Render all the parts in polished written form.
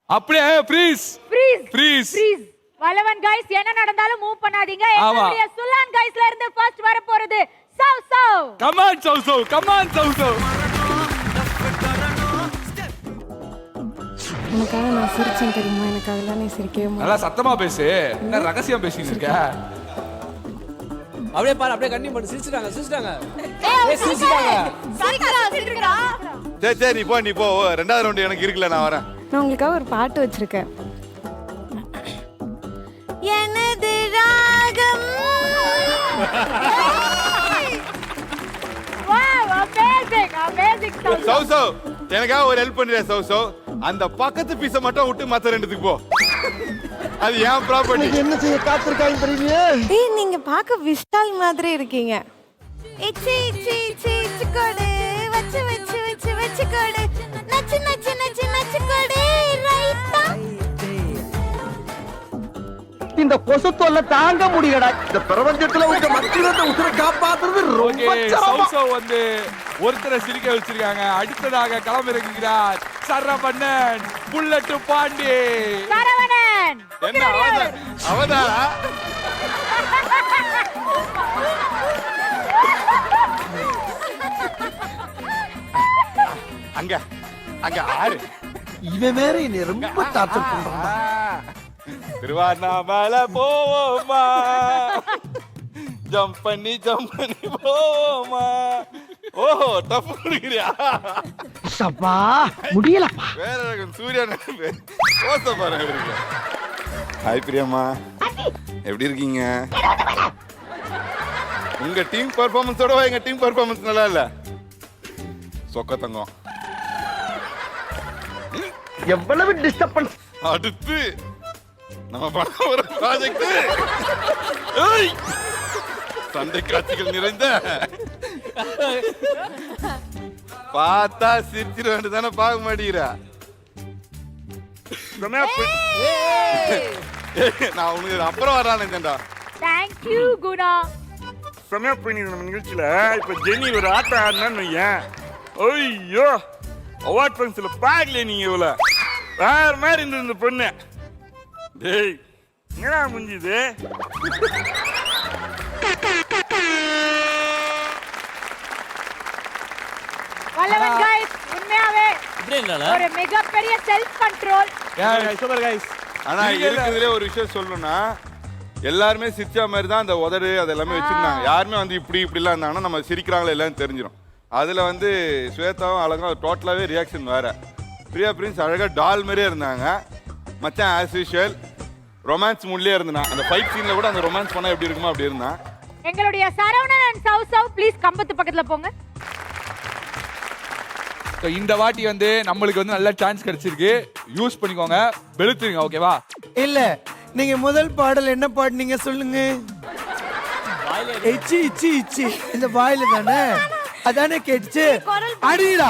அப்படியே freeze freeze freeze freeze வலவன் guys என்ன நடந்தாலும் மூவ் பண்ணாதீங்க என்னுடைய சுல்லான் गाइसல இருந்து ஃபர்ஸ்ட் வர போறது chow chow come on chow chow come on chow chow உனக்காக நான் சிரிச்சேன் தெரியுமா எனக்கு அதெல்லாம் நீ சிரிக்கவே மாட்டேன் நல்லா சத்தமா பேசு என்ன ரகசியம் பேசிட்டு இருக்க அப்படியே பாரு அப்படியே கண்ணி பண்ணி சிரிச்சிட்டாங்க சிரிக்கிறா சரி நீ போ ரெண்டாவது ரவுண்ட் எனக்கு இருக்குல்ல நான் வரேன் நான் உங்களுக்காக ஒரு பாட்டு வச்சிருக்கேன் எனது ராகம் வாவ் அமேசிங் சவ் எனக்காக ஒரு ஹெல்ப் பண்ணிடுறேன் சவ் அந்த பக்கத்து பீஸை மட்டும் விட்டு மத்த ரெண்டுத்துக்கு போ அது ஏன் ப்ராப்பர்ட்டி என்ன செய்ய காத்திருக்காங்க தெரியுங்க ஏய் நீங்க பார்க்க விஷால் மாதிரி இருக்கீங்க இச்சி இச்சி இச்சி இச்சி கொடு வச்சு கொடு நச்சு கொடு ரைட்டா இந்த கொசு தொல்லை தாங்க முடியலடா இந்த பிரபஞ்சத்துல உங்க மத்தியில உசுரை காப்பாத்துறது ரொம்ப ஓகே சிரமம். சவ் சவ் வந்து ஒருத்தரை சிரிக்க வச்சிருக்காங்க அடுத்ததாக களமிறங்குகிறார் சரவணன் புல்லட் பாண்டி சரவணன் என்ன அவதாரா அங்க ஆறு இவன் வேற என்னை ரொம்ப டார்ச்சர் பண்றான் திருவாண்ணாமலை போவோமா ஜம்ப் பண்ணி போவோமா ஓஹோ டஃப் குடுக்குறியா சப்பா முடியலப்பா வேற ரகம் சூர்யா ஓச பாருங்க ஹாய் பிரியம்மா எப்படி இருக்கீங்க உங்க டீம் பெர்ஃபார்மன்ஸோட எங்க டீம் பெர்ஃபார்மன்ஸ் நல்லா இல்ல சொக்க தங்கம் எவ்வளவு டிஸ்டர்பன்ஸ் அடுத்து நம்ம பண்ண ஒரு ப்ராஜெக்ட் சண்டை காட்சிகள் நிறைந்த பார்த்தா சிரிச்சிட வேண்டியதானே பார்க்க மாட்டேங்கிறா நான் உனக்கு அப்புறம் வரானுங்கடா தேங்க் யூ குணா செமையா பண்ணி நம்ம நிகழ்ச்சியில இப்ப ஜெனி ஒரு ஆட்டம் ஆடினான்னு வையேன் ஐயோ அவார்ட் ஃபங்க்ஷன்ல பார்க்கல நீங்க இவ்வளவு வேற மாதிரி இருந்தது இந்த பொண்ணு டேய் என்னடா முடிஞ்சுது வல்லவன் गाइस உண்மையாவே ஒரு மிகப்பெரிய செல்ஃப் கண்ட்ரோல் சூப்பர் गाइस ஆனா இருக்குதுல ஒரு விஷயம் சொல்லணும்னா எல்லாருமே சிரிச்சா மாதிரி தான் அந்த உதடு அதெல்லாமே வச்சிருந்தாங்க யாருமே வந்து இப்படிலாம் இருந்தாங்கன்னா நம்ம சிரிக்கிறாங்களே எல்லாம் தெரிஞ்சிடும் அதுல வந்து ஸ்வேதாவும் அழகா டோட்டலாவே ரியாக்ஷன் வேற பிரியா பிரின்ஸ் அழகா டால் மாதிரியே இருந்தாங்க மச்சான் ஆஸ் யூஷுவல் ரொமான்ஸ் மூட்லயே இருந்தான் அந்த ஃபைட் சீன்ல கூட அந்த ரொமான்ஸ் பண்ணா எப்படி இருக்குமோ அப்படி இருந்தான் எங்களுடைய சரவணன் அண்ட் சவ் ப்ளீஸ் கம்பத்து பக்கத்துல போங்க இந்த வாட்டி வந்து நம்மளுக்கு வந்து நல்ல சான்ஸ் கிடைச்சிருக்கு யூஸ் பண்ணிக்கோங்க வெளுத்துருங்க ஓகேவா இல்ல நீங்க முதல் பாடல் என்ன பாடுனீங்க சொல்லுங்க இச்சி இச்சி இச்சி இந்த வாயில தானே அதானே கேட்டுச்சு அடிடா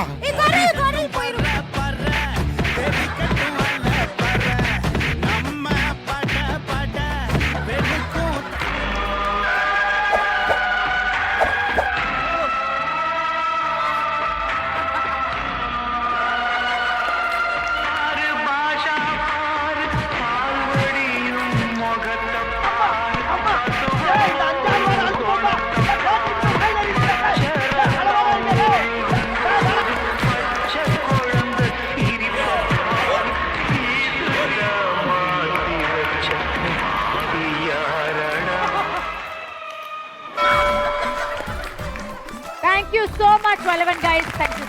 Thank you so much, Valavan guys. Thank you.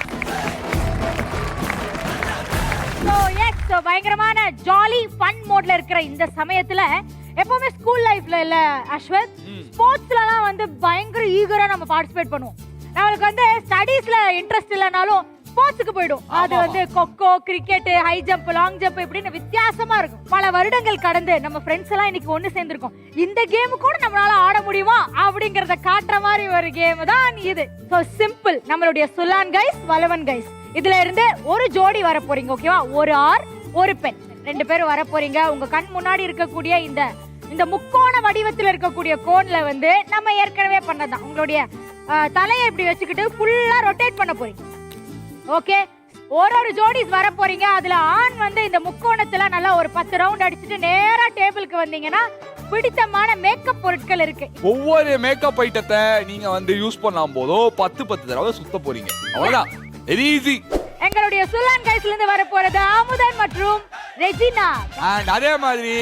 So பயங்கரமான ஜாலி ஃபன் மோட்ல இருக்கிற இந்த சமயத்துல எப்பவுமே ஸ்கூல் லைஃப்ல இல்ல அஸ்வத் ஸ்போர்ட்ஸ்லலாம் வந்து பயங்கர ஈகரா நம்ம பார்ட்டிசிபேட் பண்ணுவோம். நம்மளுக்கு வந்து ஸ்டடீஸ்ல இன்ட்ரெஸ்ட் இல்லனாலும் ஸ்போர்ட்ஸ்க்கு போயிடும். அது வந்து kho kho, cricket, high jump, long jump இப்படின்னு வித்தியாசமா இருக்கும். பல வருடங்கள் கடந்து நம்ம ஃப்ரெண்ட்ஸ் எல்லாம் இன்னைக்கு ஒண்ணு சேர்ந்திருக்கோம். இந்த கேம் கூட நம்மளால ஆட முடியுமா அப்படிங்கறத காட்டுற மாதிரி ஒரு கேம் தான் இது. So simple. நம்மளுடைய சுலான் கைஸ், வல்லவன் கைஸ், இதுல இருந்து ஒரு ஜோடி வர போறீங்க. ஓகேவா? ஒரு ஆர் ஒரு பெண், 2 பேரும் வர போறீங்க. உங்க கண் முன்னாடி இருக்கக்கூடிய இந்த முக்கோண வடிவத்தில் இருக்கக்கூடிய கோன்ல வந்து நம்ம ஏற்கனவே பண்ணதான். உங்களுடைய தலையை இப்படி வச்சுக்கிட்டு ஃபுல்லா ரொட்டேட் பண்ண போறீங்க. ஓகே, ஒரு ஜோடிஸ் வர போறீங்க. அதுல ஆண் வந்து இந்த முக்கோணத்துல நல்லா ஒரு 10 ரவுண்ட் அடிச்சுட்டு நேரா டேபிளுக்கு வந்தீங்கன்னா பிடித்தமான மேக்கப் பொருட்கள் இருக்கு. ஒவ்வொரு மேக்கப் ஐட்டத்தை நீங்க வந்து யூஸ் பண்ணாம போதும் 10 தடவை சுத்த போறீங்க. அவ்வளவுதான், வெரி ஈஸி. எங்களுடைய சுலான் கைஸ்ல இருந்து வர போறது அமுதன் மற்றும் ரெஜினா. அண்ட் அதே மாதிரி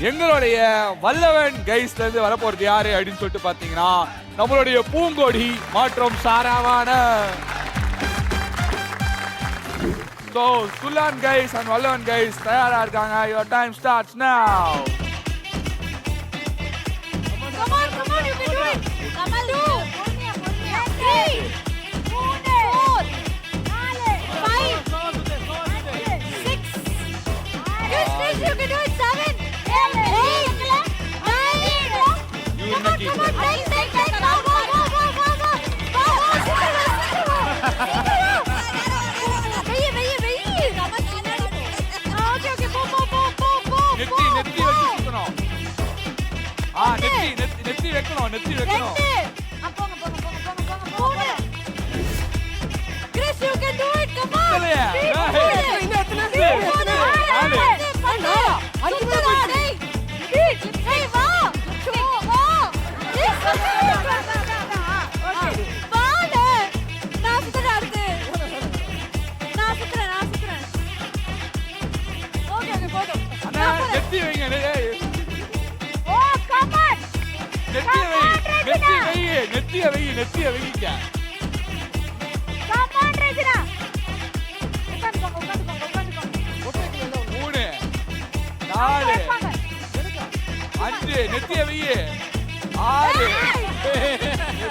எங்களுடைய வல்லவன் கைஸ்ல இருந்து வர போறது யாரு அப்படின்னு சொல்லிட்டு பாத்தீங்கன்னா நம்மளுடைய பூங்கொடி மற்றும் சாராவான. So, Sulan guys and Vallavan guys தயாரா இருக்காங்க. Your time starts now. Come on, you can do it. Come on, do. 3, 4, 5, 6. You can do it. 7, 8, 9. Come on, 10. நெத்தி வச்சு சுத்தணும். நெத்தி வைக்கணும். Chris, you can do it. Come on. இல்லையா? நெத்தி வைங்க. நெத்திய வைங்க. Come on, Regina. 3, 4, 5 நெத்திய வைங்க. 6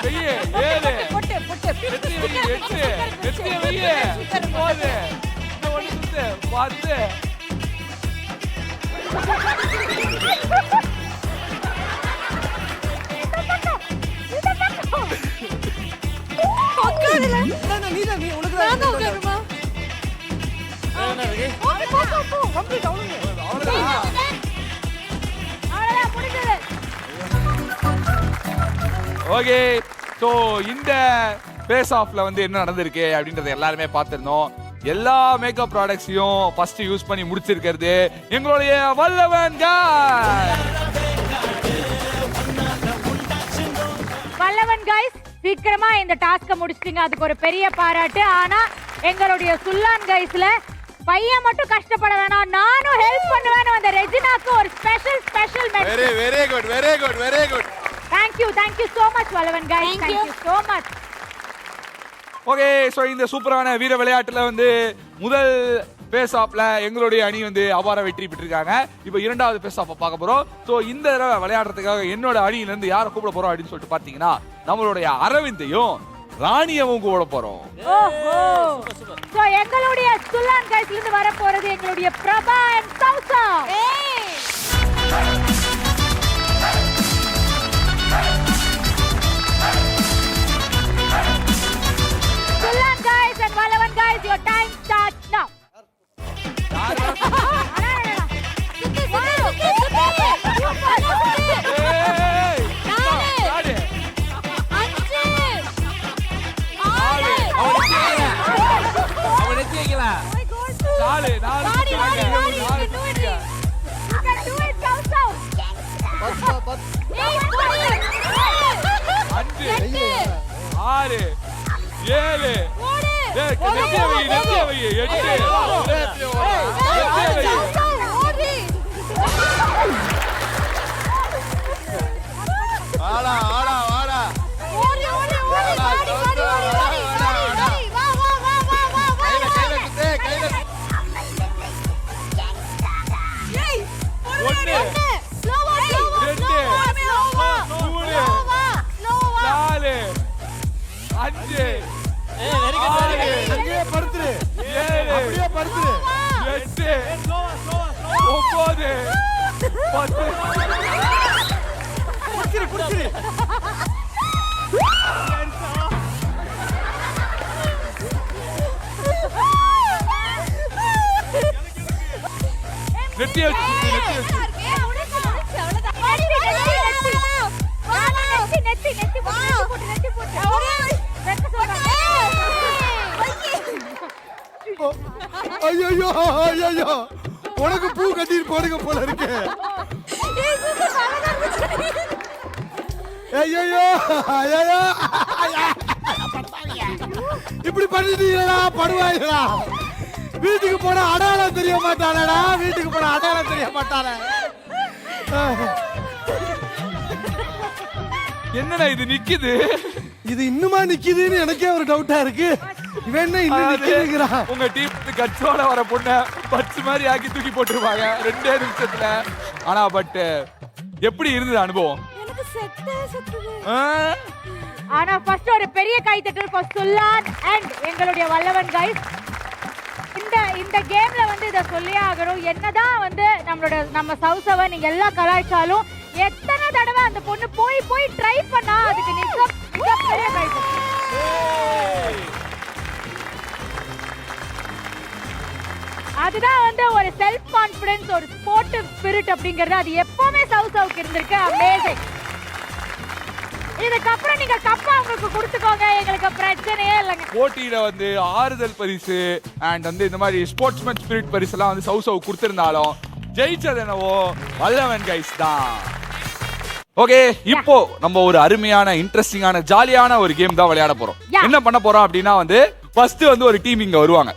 வைங்க. 7 நெத்திய வைங்க. 8 நெத்திய வைங்க. 9 இந்த ஒண்ணு சுத்து. 10 ஓகே, சோ இந்த ஃபேஸ் ஆஃப்ல வந்து என்ன நடந்திருக்கு அப்படின்றத எல்லாருமே பார்த்திருந்தோம். எல்லா மேக்கப் ப்ராடக்ட்ஸையும் ஃபர்ஸ்ட் யூஸ் பண்ணி முடிச்சிருக்கிறது எங்களுடைய வல்லவன் guys. வல்லவன் guys, சீக்கிரமா இந்த டாஸ்க முடிச்சிட்டீங்க. அதுக்கு ஒரு பெரிய பாராட்டு. ஆனா எங்களுடைய சுல்லான் கைஸ்ல பையன் மட்டும் கஷ்டப்பட வேணாம், நானும் ஹெல்ப் பண்ணுவேன்னு அந்த ரெஜினாக்கு ஒரு special message. Very good. Thank you so much Vallavan guys. Thank you so much. Okay, so இந்த சூப்பரான வீர விளையாட்டுல வந்து முதல் ஃபேஸ் ஆஃப்ல எங்களுடைய அணி வந்து அபார வெற்றி பெற்றிருக்காங்க. இப்போ இரண்டாவது ஃபேஸ் ஆஃப் பார்க்க போறோம். சோ இந்த தடவை விளையாடுறதுக்காக என்னோட அணியில இருந்து யாரை கூப்பிட போறோம் அப்படின்னு சொல்லிட்டு பாத்தீங்கன்னா நம்மளுடைய அரவிந்தையும் ராணியவும் கூப்பிட போறோம். ஓஹோ, சோ எங்களுடைய சுல்லான் கைஸ்ல இருந்து வர போறது எங்களுடைய Prabha and Chausa. Sulan guys and Vallavan guys, your time starts now. படுத்துரு 8 9 10 நெத்தி ஐயோ ஐயோ உனக்கு பூ கட்டிட்டு போடுங்க போல இருக்கு ஐயோ ஐயோ இப்படி பண்ணிட்டீங்களா படுவாங்களா வீட்டுக்கு போன அடையாளம் தெரிய மாட்டானடா வீட்டுக்கு போன அடையாளம் தெரிய மாட்டானே என்னடா இது நிக்குது இது இன்னுமா நிக்குதுன்னு எனக்கே ஒரு டவுட்டா இருக்கு இவன் என்ன இன்னும் நிக்குதுங்கிறான் உங்க டீம் கட்சோட வர பொண்ண பட்ஸ் மாதிரி ஆக்கி தூக்கி போட்டுருவாங்க 2 நிமிஷத்துல ஆனா பட் எப்படி இருந்தது அனுபவம் எனக்கு செட்டே சுத்துது. ஆ? ஆனா ஃபர்ஸ்ட் ஒரு பெரிய கைத்தட்டல் ஃபார் சுல்லான் அண்ட் எங்களுடைய வல்லவன் கைஸ். இந்த கேம்ல வந்து இத சொல்லியே ஆகணும். என்னதான் வந்து நம்ம சவுசவ நீங்க எல்லாம் கலாய்ச்சாலும் எத்தனை தடவை அந்த பொண்ணு போய் ட்ரை பண்ணா அதுக்கு நிஜம் பெரிய கைத்தட்டல். அதுதான் வந்து ஒரு செல்ஃப் கான்ஃபிடன்ஸ் ஒரு ஸ்போர்ட்டிவ் ஸ்பிரிட் அப்படிங்கிறது அது எப்பவுமே சவுசவுக்கு இருந்திருக்கு. அமேசிங். இதுக்கப்புறம் நீங்க கப்பா உங்களுக்கு கொடுத்துக்கோங்க எங்களுக்கு பிரச்சனையே இல்லைங்க. போட்டியில வந்து ஆறுதல் பரிசு அண்ட் வந்து இந்த மாதிரி ஸ்போர்ட்ஸ்மேன் ஸ்பிரிட் பரிசு எல்லாம் வந்து சவுசவ் கொடுத்திருந்தாலும் ஜெயிச்சது என்னவோ வல்லவன் கைஸ் தான். ஓகே இப்போ நம்ம ஒரு அருமையான இன்ட்ரெஸ்டிங்கான ஜாலியான ஒரு கேம் தான் விளையாட போறோம். என்ன பண்ண போறோம் அப்படின்னா வந்து ஃபர்ஸ்ட் வந்து ஒரு டீம் இங்க வருவாங்க.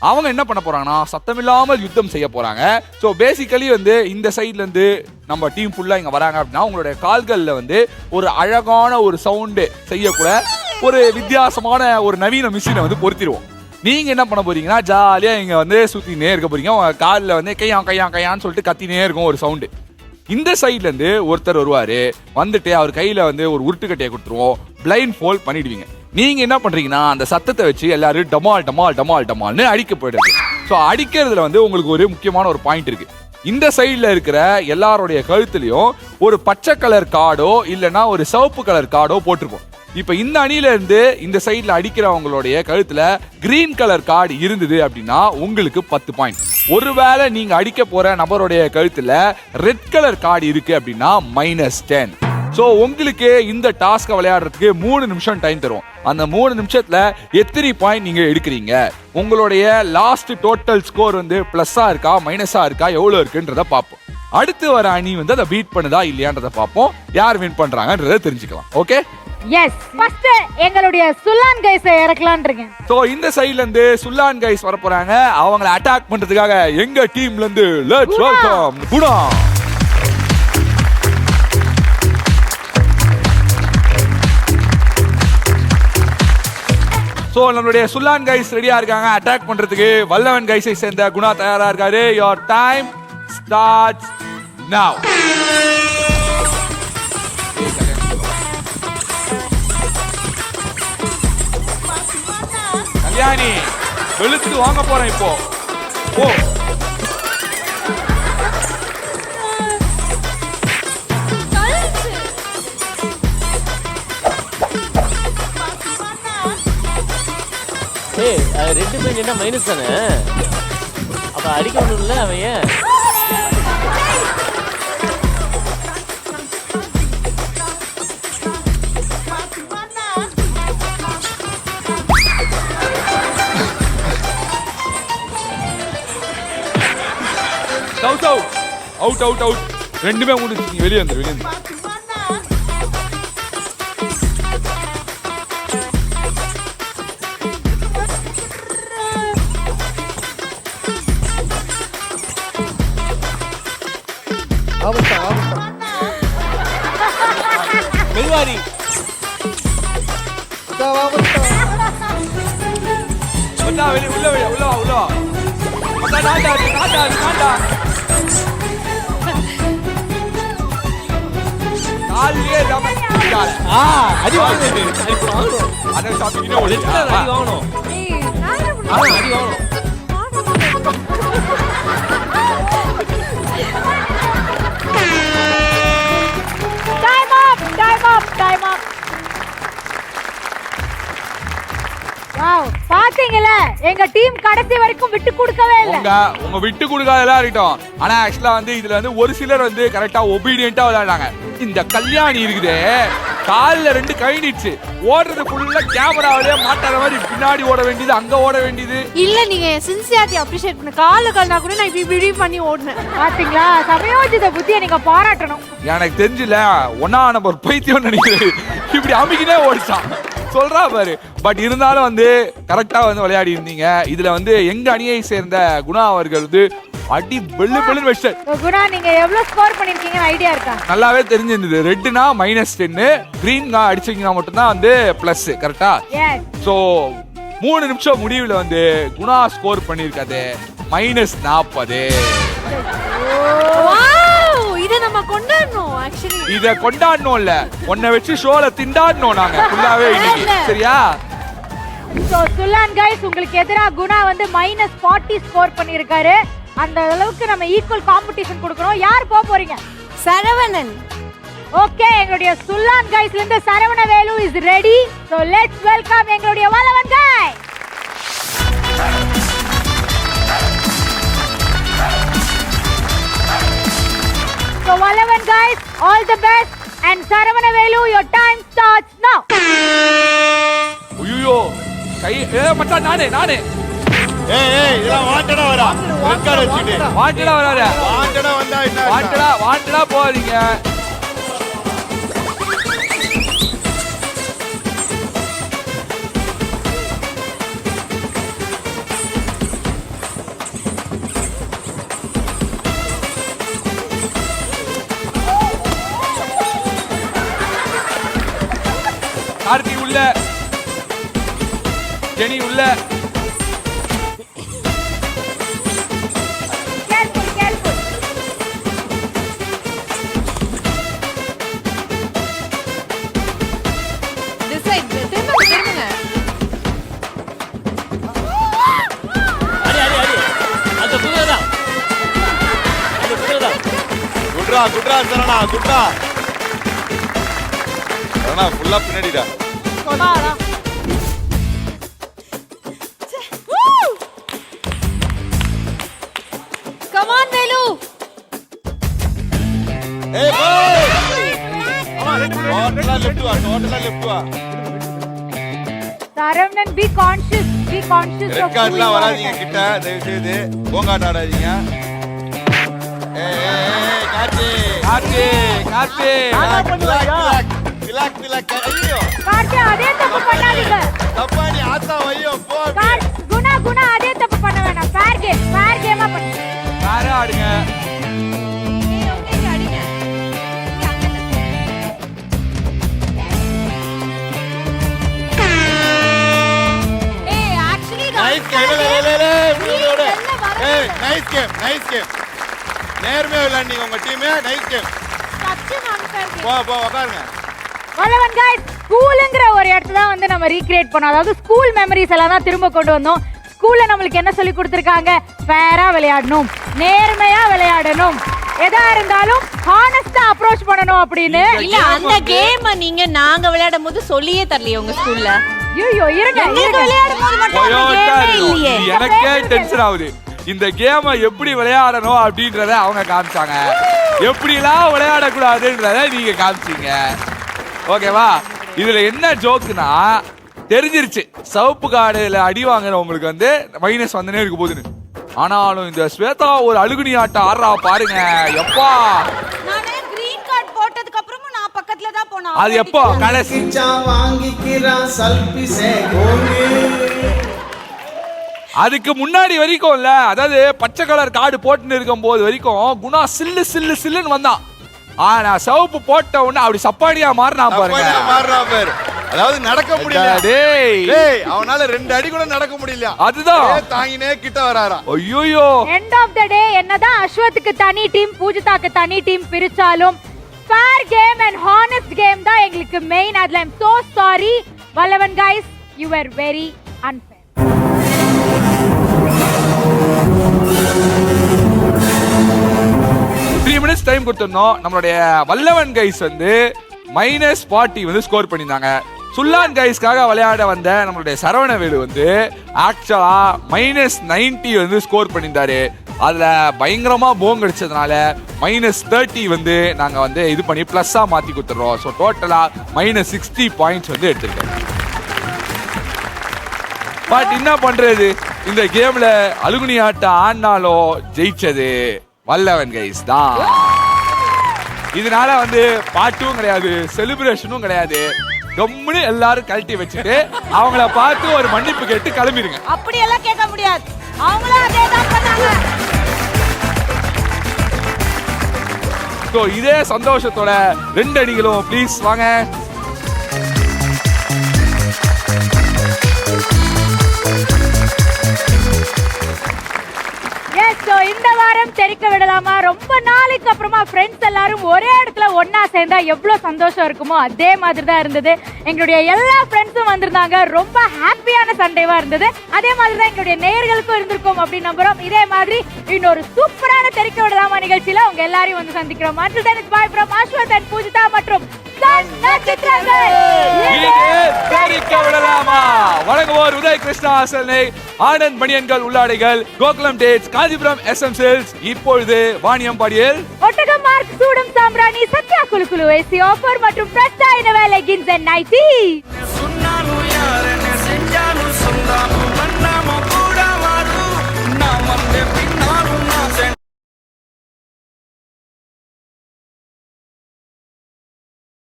அவங்க என்ன பண்ண போறாங்கன்னா சத்தமில்லாமல் யுத்தம் செய்ய போறாங்க. ஸோ பேசிக்கலி வந்து இந்த சைட்ல இருந்து நம்ம டீம் ஃபுல்லா இங்க வராங்க அப்படின்னா உங்களுடைய கால்கள்ல வந்து ஒரு அழகான ஒரு சவுண்டு செய்யக்கூட ஒரு வித்தியாசமான ஒரு நவீன மிஷினை வந்து பொருத்திடுவோம். நீங்க என்ன பண்ண போறீங்கன்னா ஜாலியா இங்க வந்து சுத்தினே இருக்க போறீங்க. உங்க காலில் வந்து கையான்னு சொல்லிட்டு கத்தினே இருக்கும் ஒரு சவுண்டு. இந்த சைட்ல இருந்து ஒருத்தர் வருவாரு. வந்துட்டு அவர் கையில வந்து ஒரு உருட்டுக்கட்டையை கொடுத்துருவோம். பிளைண்ட் ஃபோல்ட் பண்ணிடுவீங்க. நீங்க என்ன பண்றீங்கன்னா அந்த சத்தத்தை வச்சு எல்லாரும் டமால்னு அடிக்க போயிடுது. ஸோ அடிக்கிறதுல வந்து உங்களுக்கு ஒரு முக்கியமான ஒரு பாயிண்ட் இருக்கு. இந்த சைட்ல இருக்கிற எல்லாருடைய கழுத்துலயும் ஒரு பச்சை கலர் கார்டோ இல்லைன்னா ஒரு சிவப்பு கலர் கார்டோ போட்டிருப்போம். இப்ப இந்த அணில இருந்து இந்த சைட்ல அடிக்கிறவங்களுடைய கழுத்துல கிரீன் கலர் கார்டு இருந்தது அப்படின்னா உங்களுக்கு 10 பாயிண்ட். ஒருவேளை நீங்க அடிக்க போற நபருடைய கழுத்துல ரெட் கலர் கார்டு இருக்கு அப்படின்னா -10. சோ உங்களுக்கு இந்த டாஸ்கை விளையாடுறதுக்கு 3 நிமிஷம் டைம் தரும். அந்த 3 நிமிஷத்துல எத்தனை பாயிண்ட் நீங்க எடுக்கிறீங்க, உங்களுடைய லாஸ்ட் டோட்டல் ஸ்கோர் வந்து பிளஸ்ஸா இருக்கா மைனஸா இருக்கா எவ்வளவு இருக்குன்றத பார்ப்போம். அடுத்து வர அணி வந்து அதை பீட் பண்ணுதா இல்லையான்றத பார்ப்போம். யார் வின் பண்றாங்கன்றத தெரிஞ்சுக்கலாம். ஓகே எஸ் ஃபர்ஸ்ட் எங்களுடைய சுல்லான் கைஸை இறக்கலாம்னு இருக்கேன். சோ இந்த சைடுல இருந்து சுல்லான் கைஸ் வர போறாங்க. அவங்களை அட்டாக் பண்றதுக்காக எங்க டீம்ல இருந்து லெட்ஸ் வெல்கம் குணா. சோ நம்மளுடைய சுல்லான் கைஸ் ரெடியா இருக்காங்க அட்டாக் பண்றதுக்கு. வல்லவன் கைஸை சேர்ந்த குணா தயாரா இருக்காரு. யுவர் டைம் ஸ்டார்ட்ஸ் நவ. கல்யாணி வெளுத்து வாங்க போறேன் இப்போ. ஓ ஏய் ரெண்டு பேர் என்ன மைனஸ் தானே, அப்ப அடிக்க ஒண்ணும்ல அவன் ஏன் அவுட் ரெண்டுமே முடிச்சு வெளியே வந்து மெதுவாரி உள்ள அடி வாங்கணும் அதை சாப்பிட்டு அடி வாங்கணும் அடி வாங்கணும் பாத்தீங்களா எங்க டீம் கடைசி வரைக்கும் விட்டு கொடுக்கவே இல்ல. உங்க விட்டு கொடுக்காதெல்லாம் இருக்கட்டும். ஆனா ஆக்சுவலா வந்து இதுல வந்து ஒரு சிலர் வந்து கரெக்டா ஒபீடியன்ட்டா விளையாடுறாங்க. இந்த கல்யாணி இருக்குது கால்ல 2 கை நீச்சு ஓடுறது ஃபுல்லா கேமராவிலே மாட்டாத மாதிரி பின்னாடி ஓட வேண்டியது, அங்க ஓட வேண்டியது. இல்ல நீங்க சின்சியாரிட்டி அப்ரிஷியேட் பண்ண காலனா கூட நான் இப்படி பண்ணி ஓடுனேன். பாத்தீங்களா சமயோஜித புத்தியை நீங்க பாராட்டணும். எனக்கு தெரிஞ்சல 1ஆம் நம்பர் பைத்தியம் நினைக்கிறேன். இப்படி அமிக்கினே ஓடிச்சான் சொல்றா பாரு. பட் இருந்தாலும் வந்து கரெக்டா வந்து விளையாடி இருந்தீங்க. இதுல வந்து எங்க அணியை சேர்ந்த குணா அவர்கள் வந்து அடி பெல்லு பெல்லுன்னு வச்சு. குணா நீங்க எவ்வளவு ஸ்கோர் பண்ணிருக்கீங்கன்னு ஐடியா இருக்கா? நல்லாவே தெரிஞ்சிருந்தது. ரெட்னா -10, கிரீன் அடிச்சீங்கன்னா மட்டும்தான் வந்து பிளஸ். கரெக்டா? எஸ். சோ 3 நிமிஷம் முடிவுல வந்து குணா ஸ்கோர் பண்ணிருக்காது -40. வாவ் இத நம்ம கொண்டாடணும் एक्चुअली. இத கொண்டாடணும் இல்ல, உன்னை வச்சு ஷோல திண்டாடணும் நாங்க ஃபுல்லாவே இன்னைக்கு. சரியா? சோ சுல்லான் கைஸ் உங்களுக்கு எதிரா குணா வந்து -40 ஸ்கோர் பண்ணிருக்காரு. அந்த அளவுக்கு நம்ம ஈக்குவல் காம்படிஷன் கொடுக்கறோம். யார் போக போறீங்க? சரவணன். ஓகே எங்களுடைய சுல்லான் கைஸ்ல இருந்து Saravana Velu is ready. So let's welcome எங்களுடைய வல்லவன் गाय. So Vallabhan guys, all the best and Saravana Velu, your time starts now. ஐயோ கை மச்சான் நானே ஏய் இதெல்லாம் வாண்டடா வரா. ரெட் கார்டு வச்சிட்டு. வாண்டடா வராத. வாண்டடா வந்தா என்ன? வாண்டடா போறீங்க. கார்த்தி உள்ள, ஜெனி உள்ள. Careful. This side. திரும்புங்க. அடி அந்த குதிரைதான். அந்த குதிரைதான். குட்ரா சரணா குட்ரா. சரணா ஃபுல்லா பின்னாடிடா. கொடாடா. Come on Velu. ஏய் போய். டோட்டலா லெஃப்ட் வா. Saravanan be conscious ரெட் கார்டுலாம் வராதீங்க கிட்ட தயவு செய்து. போங்காட்ட ஆடாதீங்க. ஏய் கார்த்தி. திலக் ஐயோ. கார்த்தி அதே தப்பு பண்ணாதீங்க. தப்பா நீ ஆத்தா வையோ போ. குணா அதே தப்பு பண்ண வேணாம். ஃபேர் கேமா பண்ணு. வேற ஆடுங்க. அடிங்க. ஏய் actually நைஸ் கேம். ஏய் நைஸ் கேம். நேர்மையா விளையாண்டீங்க உங்க team. Nice game. such an unfair game. போ உட்காருங்க. வல்லவன் guys, ஸ்கூல்ங்கற ஒரு இடத்துல தான் வந்து நம்ம ரீக்ரியேட் பண்ணோம். அதாவது ஸ்கூல் மெமரிஸ் எல்லாம் தான் திரும்ப கொண்டு வந்தோம். ஸ்கூல்ல நமக்கு என்ன சொல்லி கொடுத்திருக்காங்க? ஃபேரா விளையாடணும், நேர்மையா விளையாடணும், எதா இருந்தாலும் ஹானஸ்டா அப்ரோச் பண்ணணும் அப்படின்னு. இல்ல அந்த கேம் நீங்க நாங்க விளையாடும் போது சொல்லியே தரலையே உங்க ஸ்கூல்ல. ஐயோ இருங்க விளையாடும் போது மட்டும் அந்த கேமே இல்லையே. எனக்கே டென்ஷன் ஆகுது. இந்த கேமை எப்படி விளையாடணும் அப்படின்றத அவங்க காமிச்சாங்க. எப்படிலாம் விளையாடக்கூடாதுன்றத நீங்க காமிச்சீங்க. ஓகேவா? இதுல என்ன ஜோக்குனா தெரிஞ்சிருச்சு சிவப்பு கார்டுல அடி வாங்குறவங்களுக்கு வந்து மைனஸ் வந்துனே இருக்க போகுதுன்னு. ஆனாலும் இந்த ஸ்வேதா ஒரு அழுகுனி ஆட்டம் ஆடுறா பாருங்க. எப்பா நானே கிரீன் கார்டு போட்டதுக்கு அப்புறமும் நான் பக்கத்துல தான் போனா. அது எப்போ கடைசி அதுக்கு முன்னாடி வரைக்கும் இல்ல, அதாவது பச்சை கலர் கார்டு போட்டுன்னு இருக்கும் போது வரைக்கும் குணா சில்லுன்னு வந்தான். ஆனா சிவப்பு போட்ட உடனே அப்படி சப்பாடியா மாறினா பாருங்க. அதாவது நடக்க முடியல. டேய் அவனால 2 அடி கூட நடக்க முடியல. அதுதான் தாங்கினே கிட்ட வராரா. ஐயோ எண்ட் ஆஃப் த டே என்னதான் அஸ்வத்துக்கு தனி டீம் பூஜிதாக்கு தனி டீம் பிரிச்சாலும் fair game and honest game தான் எங்களுக்கு மெயின். அதுல I'm so sorry Vallavan guys, you were very unfair. 3 minutes time கொடுத்திருந்தோம். நம்மளுடைய வல்லவன் கைஸ் வந்து -40 வந்து ஸ்கோர் பண்ணியிருந்தாங்க. சுல்லான் கைஸ்க்காக விளையாட வந்த நம்மளுடைய சரவணவேலு வந்து ஆக்சுவலா -90 வந்து ஸ்கோர் பண்ணியிருந்தாரு. அதுல பயங்கரமா போங் அடிச்சதுனால -30 வந்து நாங்க வந்து இது பண்ணி பிளஸ்ஸா மாத்தி கொடுத்துறோம். ஸோ டோட்டலா -60 பாயிண்ட்ஸ் வந்து எடுத்திருக்காரு. பட் என்ன பண்றது, இந்த கேம்ல அலுகுனி ஆட்டம் ஆடினாலும் ஜெயிச்சது வல்லவன் கைஸ் தான். இதனால வந்து பாட்டும் கிடையாது, செலிப்ரேஷனும் கிடையாது. கம்முன்னு எல்லாரும் கழட்டி வச்சுட்டு அவங்கள பார்த்து ஒரு மன்னிப்பு கேட்டு கிளம்பிடுங்க. அப்படி எல்லாம் கேட்க முடியாது, அவங்களும் அதே தான் பண்ணாங்க. ஸோ இதே சந்தோஷத்தோட 2 அணிகளும் ப்ளீஸ் வாங்க. இந்த வாரம் தெரிக்க விடலாமா, ரொம்ப நாளைக்கு அப்புறமா ஃப்ரெண்ட்ஸ் எல்லாரும் ஒரே இடத்துல ஒன்னா சேர்ந்தா எவ்வளவு சந்தோஷம் இருக்குமோ அதே மாதிரி தான் இருந்தது. எங்களுடைய எல்லா ஃப்ரெண்ட்ஸும் வந்திருந்தாங்க, ரொம்ப ஹாப்பியான சண்டேவா இருந்தது. அதே மாதிரி தான் எங்களுடைய நேயர்களுக்கும் இருந்திருக்கும் அப்படின்னு நம்புறோம். இதே மாதிரி இன்னொரு சூப்பரான தெரிக்க விடலாமா நிகழ்ச்சியில உங்க எல்லாரையும் வந்து சந்திக்கிறோம். Until then, it's bye from Ashwath and Pujita மற்றும் வழங்குவோர் உதய் கிருஷ்ணா அசல்னை, ஆனந்த் மணியன்கள் உள்ளாடைகள், கோகுலம் டேட்ஸ், காஞ்சிபுரம் எஸ்எம்சில்ஸ், இப்பொழுது வாணியம்பாடியில் ஒட்டகம் மார்க் சூடும் சாம்பிராணி, சத்யா குலுகுலு ஏசி ஆஃபர் மற்றும் பிரஸ்டா இனவே லெகின்ஸ் அண்ட் நைட்டி.